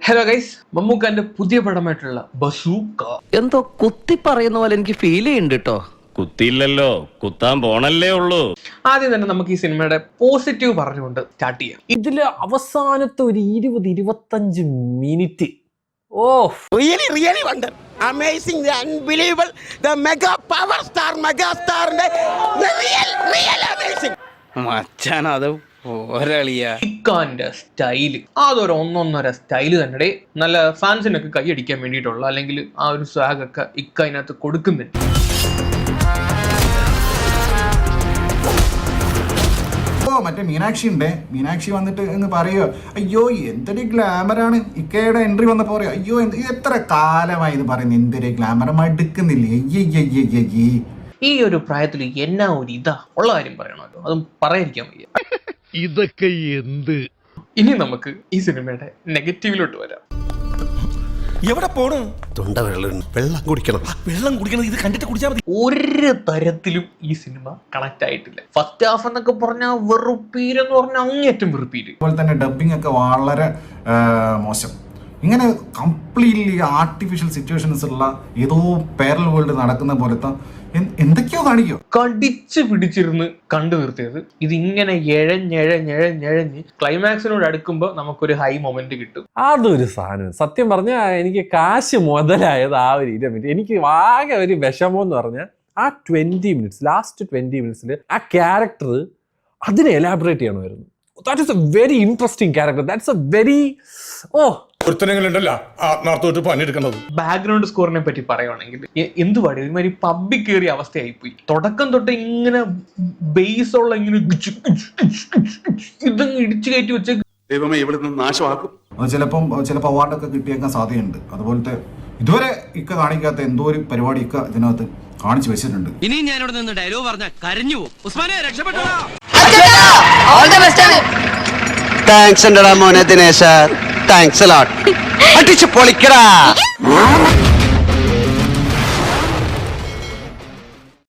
Hello guys, മമ്മൂക്കാന്റെ പുതിയ പടമായിട്ടുള്ള bazooka എന്തോ കുത്തി പറയുന്ന പോലെ എനിക്ക് ഫീൽ ചെയ്യുന്നുണ്ട് കേട്ടോ. കുത്തിയില്ലല്ലോ, കുത്താൻ പോണല്ലേ ഉള്ളൂ. ആദ്യം തന്നെ നമുക്ക് ഈ സിനിമയുടെ പോസിറ്റീവ് പറഞ്ഞുകൊണ്ട് സ്റ്റാർട്ട് ചെയ്യാം. ഇതില് അവസാനത്തെ ഒരു 20-25 minute really wonder, amazing, the unbelievable, the mega power star megastarന്റെ real amazing മച്ചാൻ അത് പോരളിയാ. ഇക്കാന്റെ സ്റ്റൈല് അതൊരു ഒന്നൊന്നര സ്റ്റൈല് തന്നെ. നല്ല ഫാൻസിനൊക്കെ കൈയടിക്കാൻ വേണ്ടിയിട്ടുള്ള അല്ലെങ്കിൽ ആ ഒരു സ്വാഗ് ഒക്കെ ഇക്ക അതിനകത്ത് കൊടുക്കുന്നുണ്ട്. മറ്റേ മീനാക്ഷി വന്നിട്ട് എന്ന് പറയുക, അയ്യോ എന്തൊരു ഗ്ലാമറാണ് ഇക്കയുടെ എൻട്രി വന്നപ്പോ പറയാ, അയ്യോ എത്ര കാലമായി ഇത് പറയുന്നത്, എന്തൊരു ഗ്ലാമർ മടുക്കുന്നില്ലേ ഈ ഒരു പ്രായത്തിൽ എന്നാ ഒരു ഇതാ ഉള്ള കാര്യം പറയണമല്ലോ, അതും പറയാതിരിക്കാൻ വയ്യ. ഇതൊക്കെ എന്ത്? ഇനി നമുക്ക് ഈ സിനിമയുടെ നെഗറ്റീവിലോട്ട് വരാം. എവിടെ പോണു? തൊണ്ട വെള്ളം കുടിക്കണം. ഇത് കണ്ടിട്ട് കുടിച്ചാൽ മതി. ഒരു തരത്തിലും ഈ സിനിമ കണക്ട് ആയിട്ടില്ല. ഫസ്റ്റ് ഹാഫ് എന്നൊക്കെ പറഞ്ഞാൽ വെറുപ്പീരെന്ന് പറഞ്ഞാൽ അങ്ങേറ്റം വെറുപ്പീര്. അതുപോലെ തന്നെ ഡബിങ് ഒക്കെ വളരെ മോശം. ഇങ്ങനെ കംപ്ലീറ്റ്ലി ആർട്ടിഫിഷ്യൽ സിറ്റുവേഷൻസ് ഉള്ള ഏതോ പാരലൽ വേൾഡ് നടക്കുന്ന പോലത്തെ എന്തൊക്കെയോ കാണിക്കോ. കടിച്ചു പിടിച്ചിരുന്ന് കണ്ടു നിർത്തിയത് ഇതിങ്ങനെ എഴഞ്ഞ് ക്ലൈമാക്സിനോട് അടുക്കുമ്പോൾ നമുക്കൊരു ഹൈ മൊമെന്റ് കിട്ടും. അതൊരു സാധനം സത്യം പറഞ്ഞാൽ എനിക്ക് കാശ് മുതലായത് ആ ഒരു 20 മിനിറ്റ്. എനിക്ക് ആകെ ഒരു വിഷമം എന്ന് പറഞ്ഞാൽ ആ 20 മിനിറ്റ്സ്, ലാസ്റ്റ് 20 മിനിറ്റ്സിൽ ആ ക്യാരക്ടർ അതിനെ എലാബറേറ്റ് ചെയ്യണമായിരുന്നു. That is a very interesting character. That's a very background സ്കോറിനെ പറ്റി പറയുവാണെങ്കിൽ എന്തുപാടി ഒരുമാതിരി പബ്ബിൽ കയറിയ അവസ്ഥയായിപ്പോയി. തുടക്കം തൊട്ട് ഇങ്ങനെ ബേസ് ഉള്ള ഇങ്ങനെ ഇതങ്ങ് ഇടിച്ചു കയറ്റി വെച്ച ദൈവമേ ഇവിടുന്ന് നാശമാക്കും. അത് ചിലപ്പോൾ അവാർഡൊക്കെ കിട്ടിയേക്കാൻ സാധ്യതയുണ്ട്. അതുപോലത്തെ ഇതുവരെ ഇക്ക കാണിക്കാത്ത എന്തോ ഒരു പരിപാടി ഇക്ക ഇതിനകത്ത് കാണിച്ചു വെച്ചിട്ടുണ്ട്. ഇനി ഞാനിവിടെ നിന്ന് ഡയലോഗ് പറഞ്ഞാൽ കരഞ്ഞു പോകും. ഉസ്മാനെ രക്ഷപ്പെട്ടോ. താങ്ക്സ് ഉണ്ടടാ മോനെ ദിനേശ, താങ്ക്സ് അടിച്ചു പൊളിക്കടാ.